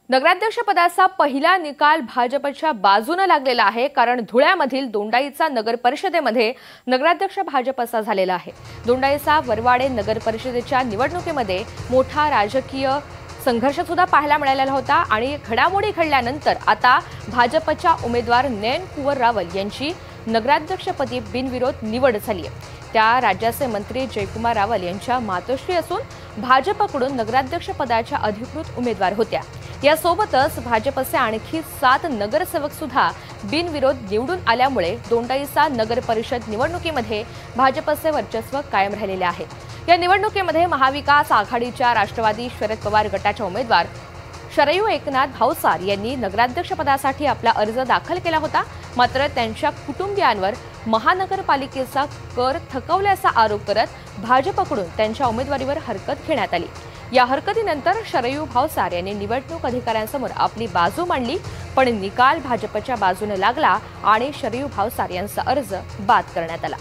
नगराध्यक्ष पदाचा पहिला निकाल भाजपच्या बाजूने लागलेला आहे, कारण धुळ्यामधील दोंडाईचा नगर परिषदेमध्ये नगराध्यक्ष भाजपचा झालेला आहे। दोंडाईचा वरवाडे नगर परिषदेच्या निवडणुकीमध्ये मोठा राजकीय संघर्ष सुद्धा पाहायला मिळालेला होता आणि घडामोडी घडल्यानंतर आता भाजपच्या उमेदवार नयन कुंवर रावल यांची नगराध्यक्षपदी बिनविरोध निवड झाली आहे। त्या राज्याचे मंत्री जयकुमार रावल यांच्या मातोश्री असून भाजपकडून नगराध्यक्ष पदाच्या अधिकृत उमेदवार होत्या। यासोबतच भाजपचे आणखी 7 नगरसेवक सुद्धा बिनविरोध निवडून आल्यामुळे दोंडाईचा नगर परिषद निवडणुकीमध्ये भाजपचे वर्चस्व कायम राहिलेले आहे। या निवडणुकीमध्ये महाविकास आघाडीच्या राष्ट्रवादी शरद पवार गटाच्या उमेदवार शरयू एकनाथ भावसार यांनी नगराध्यक्ष पदासाठी आपला अर्ज दाखल केला होता, मात्र त्यांच्या कुटुंबियांवर महानगरपालिकेचा कर थकवल्याचा आरोप करत भाजपकडून त्यांच्या उमेदवारीवर हरकत घेण्यात आली। या हरकतीनंतर शरयू भावसार यांनी निवडणूक अधिकाऱ्यांसमोर आपली बाजू मांडली, पण निकाल भाजपच्या बाजूने लागला आणि शरयू भावसार यांचा अर्ज बाद करण्यात आला।